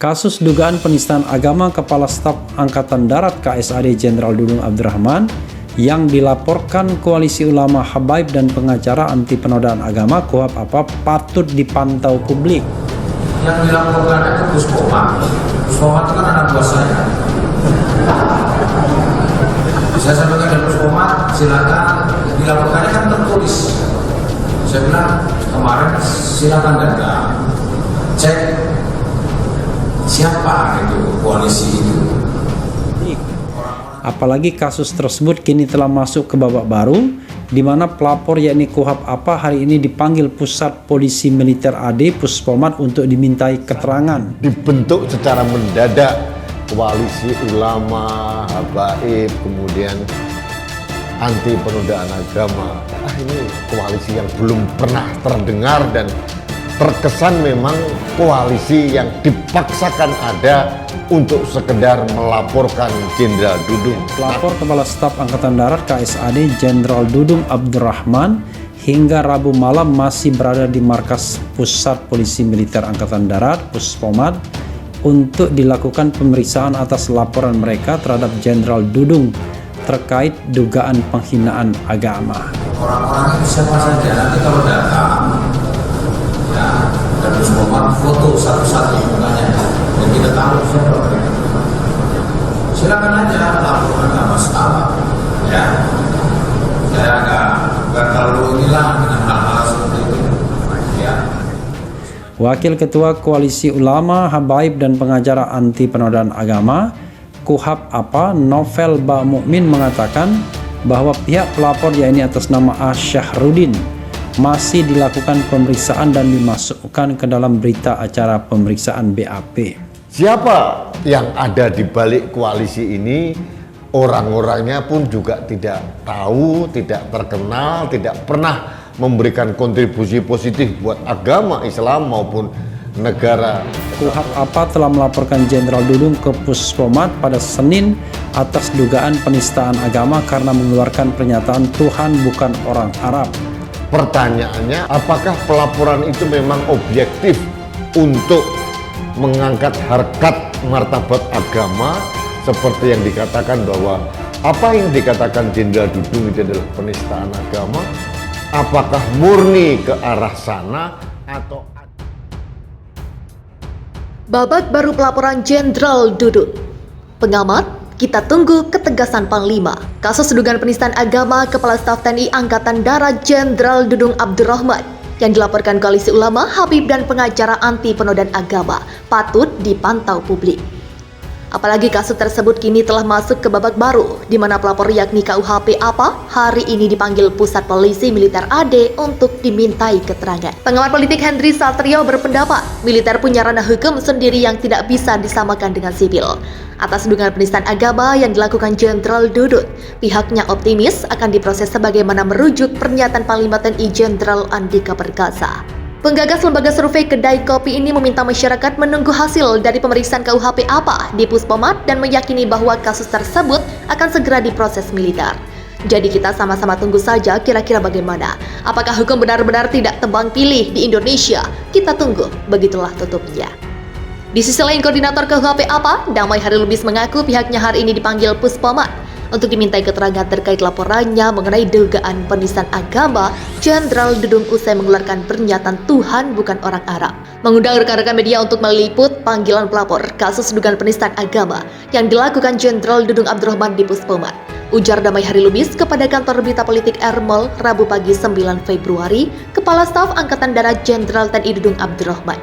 Kasus dugaan penistaan agama Kepala Staf Angkatan Darat KSAD Jenderal Dudung Abdurrahman yang dilaporkan Koalisi Ulama Habaib dan pengacara anti penodaan agama KUHAP APA patut dipantau publik. Yang dilaporkan itu Puspoma. Puspoma itu kan anak buah saya. Saya sampaikan dari Puspoma, silakan. Dilaporkannya kan tertulis. Saya bilang kemarin silakan datang, cek siapa itu koalisi itu. Apalagi kasus tersebut kini telah masuk ke babak baru, di mana pelapor yakni KUHAP APA hari ini dipanggil Pusat Polisi Militer AD Puspomat untuk dimintai keterangan. Dibentuk secara mendadak koalisi ulama, habaib, kemudian anti penodaan agama. Ini koalisi yang belum pernah terdengar dan terkesan memang koalisi yang dipaksakan ada untuk sekedar melaporkan Jenderal Dudung. Pelapor Kepala Staf Angkatan Darat KSAD Jenderal Dudung Abdurrahman hingga Rabu malam masih berada di markas Pusat Polisi Militer Angkatan Darat Puspomat untuk dilakukan pemeriksaan atas laporan mereka terhadap Jenderal Dudung terkait dugaan penghinaan agama. Orang-orang itu siapa saja, nanti kalau datang ya, dan Puspomat foto satu-satu mukanya dan kita tahu siapa mereka. Silakan aja laporkan, nggak masalah ya. Saya nggak terlalu inilah dengan hal-hal seperti itu ya. Wakil Ketua Koalisi Ulama, Habaib dan pengacara anti penodaan agama KUHAP APA Novel Bamukmin mengatakan bahwa pihak pelapor yakni atas nama A. Syahrudin masih dilakukan pemeriksaan dan dimasukkan ke dalam berita acara pemeriksaan BAP. Siapa yang ada di balik koalisi ini, orang-orangnya pun juga tidak tahu, tidak terkenal, tidak pernah memberikan kontribusi positif buat agama Islam maupun negara. KUHAP APA telah melaporkan Jenderal Dudung ke Puspomat pada Senin atas dugaan penistaan agama karena mengeluarkan pernyataan Tuhan bukan orang Arab. Pertanyaannya, apakah pelaporan itu memang objektif untuk mengangkat harkat martabat agama seperti yang dikatakan bahwa apa yang dikatakan Jenderal Dudung itu adalah penistaan agama? Apakah murni ke arah sana atau babak baru pelaporan Jenderal Dudung. Pengamat, kita tunggu ketegasan Panglima. Kasus dugaan penistaan agama Kepala Staf TNI Angkatan Darat Jenderal Dudung Abdurrahman yang dilaporkan Koalisi Ulama, Habib dan pengacara anti penodaan agama patut dipantau publik. Apalagi kasus tersebut kini telah masuk ke babak baru, di mana pelapor yakni KUHP APA hari ini dipanggil Pusat Polisi Militer AD untuk dimintai keterangan. Pengamat politik Henry Satrio berpendapat, militer punya ranah hukum sendiri yang tidak bisa disamakan dengan sipil. Atas dugaan penistaan agama yang dilakukan Jenderal Dudung, pihaknya optimis akan diproses sebagaimana merujuk pernyataan Panglima TNI Jenderal Andika Perkasa. Penggagas lembaga survei Kedai Kopi ini meminta masyarakat menunggu hasil dari pemeriksaan KUHP APA di Puspomat dan meyakini bahwa kasus tersebut akan segera diproses militer. Jadi kita sama-sama tunggu saja kira-kira bagaimana. Apakah hukum benar-benar tidak tebang pilih di Indonesia? Kita tunggu, begitulah tutupnya. Di sisi lain, Koordinator KUHP APA, Damai Hari Lubis mengaku pihaknya hari ini dipanggil Puspomat untuk dimintai keterangan terkait laporannya mengenai dugaan penistaan agama Jenderal Dudung usai mengeluarkan pernyataan Tuhan bukan orang Arab. Mengundang rekan-rekan media untuk meliput panggilan pelapor kasus dugaan penistaan agama yang dilakukan Jenderal Dudung Abdurrahman di Puspomat. Ujar Damai Hari Lubis kepada kantor berita politik Ermol Rabu pagi 9 Februari, Kepala Staf Angkatan Darat Jenderal TNI Dudung Abdurrahman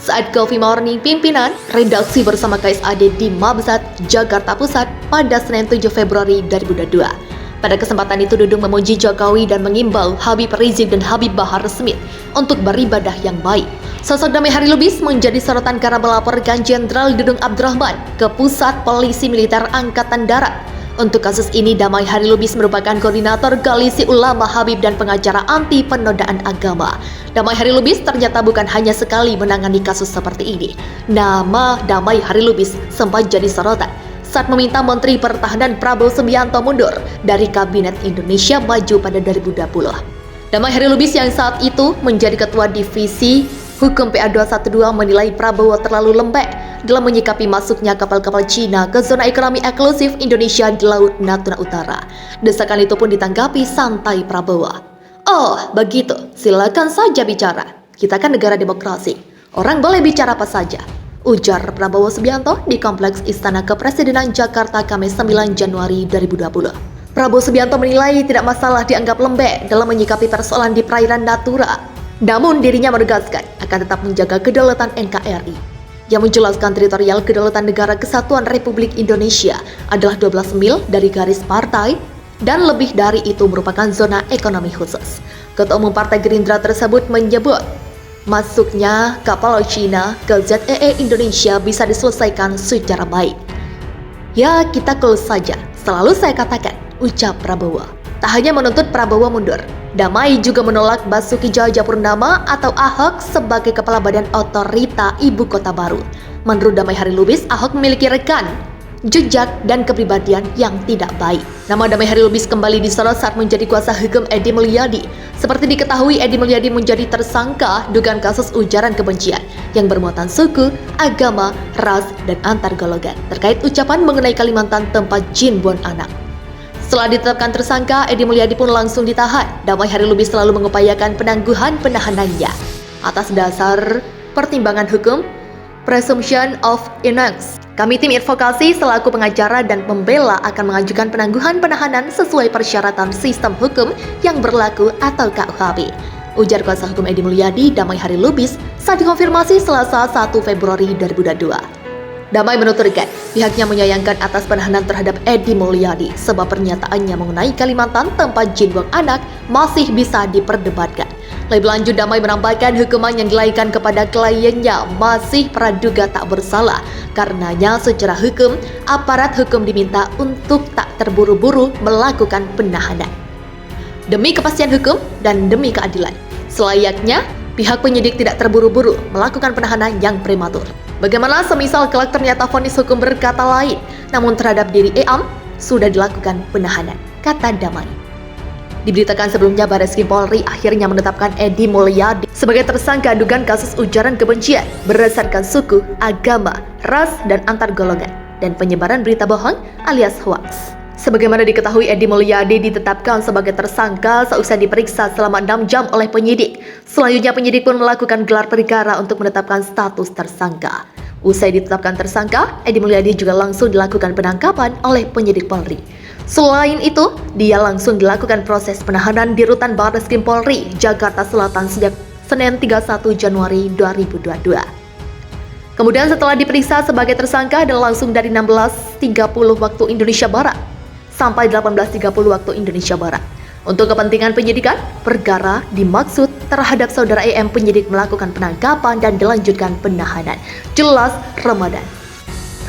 saat Coffee Morning pimpinan redaksi bersama KSAD di Mabzat, Jakarta Pusat pada Senin 7 Februari 2022. Pada kesempatan itu Dudung memuji Jokowi dan mengimbau Habib Rizik dan Habib Bahar Smith untuk beribadah yang baik. Sosok Damai Hari Lubis menjadi sorotan karena melaporkan Jenderal Dudung Abdurrahman ke Pusat Polisi Militer Angkatan Darat. Untuk kasus ini, Damai Hari Lubis merupakan koordinator Koalisi Ulama, Habib dan pengacara anti penodaan agama. Damai Hari Lubis ternyata bukan hanya sekali menangani kasus seperti ini. Nama Damai Hari Lubis sempat jadi sorotan saat meminta Menteri Pertahanan Prabowo Subianto mundur dari Kabinet Indonesia Maju pada 2020. Damai Hari Lubis yang saat itu menjadi Ketua Divisi Hukum PA 212 menilai Prabowo terlalu lembek dalam menyikapi masuknya kapal-kapal Cina ke zona ekonomi eksklusif Indonesia di Laut Natuna Utara. Desakan itu pun ditanggapi santai Prabowo. "Oh, begitu. Silakan saja bicara. Kita kan negara demokrasi. Orang boleh bicara apa saja," ujar Prabowo Subianto di Kompleks Istana Kepresidenan Jakarta Kamis 9 Januari 2020. Prabowo Subianto menilai tidak masalah dianggap lembek dalam menyikapi persoalan di perairan Natuna. Namun dirinya menegaskan akan tetap menjaga kedaulatan NKRI. Yang menjelaskan teritorial kedaulatan Negara Kesatuan Republik Indonesia adalah 12 mil dari garis partai dan lebih dari itu merupakan zona ekonomi khusus. Ketua Umum Partai Gerindra tersebut menyebut masuknya kapal Cina ke ZEE Indonesia bisa diselesaikan secara baik. "Ya, kita close saja, selalu saya katakan," ucap Prabowo. Tak hanya menuntut Prabowo mundur, Damai juga menolak Basuki Cahayapurnama atau Ahok sebagai Kepala Badan Otorita Ibu Kota Baru. Menurut Damai Harilubis, Ahok memiliki rekan, jejak, dan kepribadian yang tidak baik. Nama Damai Harilubis kembali disorot saat menjadi kuasa hukum Edi Mulyadi. Seperti diketahui, Edi Mulyadi menjadi tersangka dugaan kasus ujaran kebencian yang bermuatan suku, agama, ras, dan antar golongan terkait ucapan mengenai Kalimantan tempat jin buang anak. Setelah ditetapkan tersangka, Edi Mulyadi pun langsung ditahan. Damai Harilubis selalu mengupayakan penangguhan penahanannya atas dasar pertimbangan hukum, presumption of innocence. Kami tim advokasi selaku pengacara dan pembela akan mengajukan penangguhan penahanan sesuai persyaratan sistem hukum yang berlaku atau KUHP, ujar kuasa hukum Edi Mulyadi Damai Harilubis saat dikonfirmasi Selasa 1 Februari 2022. Damai menuturkan pihaknya menyayangkan atas penahanan terhadap Edi Mulyadi sebab pernyataannya mengenai Kalimantan tempat jin buang anak masih bisa diperdebatkan. Lebih lanjut, Damai menambahkan hukuman yang dilaikan kepada kliennya masih praduga tak bersalah. Karenanya secara hukum, aparat hukum diminta untuk tak terburu-buru melakukan penahanan. Demi kepastian hukum dan demi keadilan, selayaknya pihak penyidik tidak terburu-buru melakukan penahanan yang prematur. Bagaimana semisal kelak ternyata vonis hukum berkata lain, namun terhadap diri Eam sudah dilakukan penahanan, kata Damai. Diberitakan sebelumnya, Barreskrim Polri akhirnya menetapkan Edi Mulyadi sebagai tersangka dugaan kasus ujaran kebencian berdasarkan suku, agama, ras, dan antar golongan, dan penyebaran berita bohong alias hoax. Sebagaimana diketahui, Edi Mulyadi ditetapkan sebagai tersangka seusai diperiksa selama 6 jam oleh penyidik. Selanjutnya penyidik pun melakukan gelar perkara untuk menetapkan status tersangka. Usai ditetapkan tersangka, Edi Mulyadi juga langsung dilakukan penangkapan oleh penyidik Polri. Selain itu, dia langsung dilakukan proses penahanan di Rutan Barreskrim Polri, Jakarta Selatan sejak Senin 31 Januari 2022. Kemudian setelah diperiksa sebagai tersangka dan langsung dari 16.30 waktu Indonesia Barat sampai 18.30 waktu Indonesia Barat. Untuk kepentingan penyidikan, perkara dimaksud terhadap saudara EM penyidik melakukan penangkapan dan dilanjutkan penahanan. Jelas Ramadan.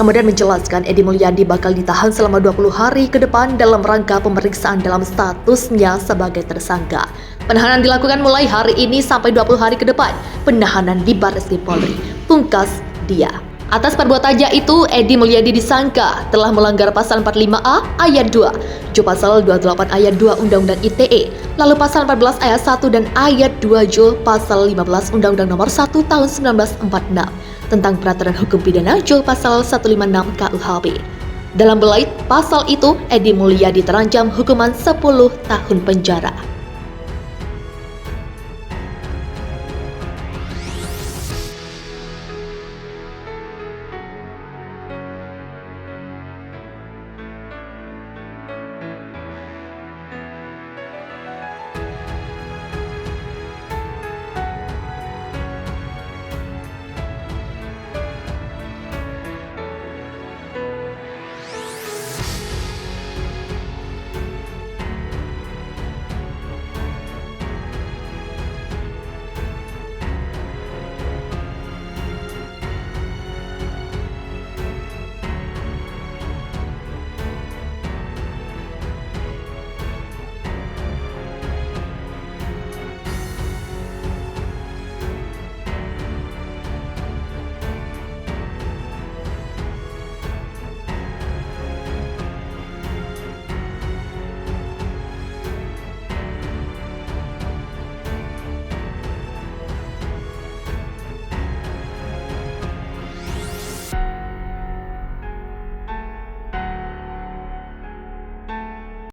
Kemudian menjelaskan Edi Mulyadi bakal ditahan selama 20 hari ke depan dalam rangka pemeriksaan dalam statusnya sebagai tersangka. Penahanan dilakukan mulai hari ini sampai 20 hari ke depan. Penahanan di Barreskrim Polri. Pungkas dia. Atas perbuatannya itu, Edi Mulyadi disangka telah melanggar pasal 45A ayat 2, J pasal 28 ayat 2 Undang-Undang ITE, lalu pasal 14 ayat 1 dan ayat 2 J pasal 15 Undang-Undang Nomor 1 Tahun 1946 tentang Peraturan Hukum Pidana J pasal 156 KUHP. Dalam belait pasal itu, Edi Mulyadi terancam hukuman 10 tahun penjara.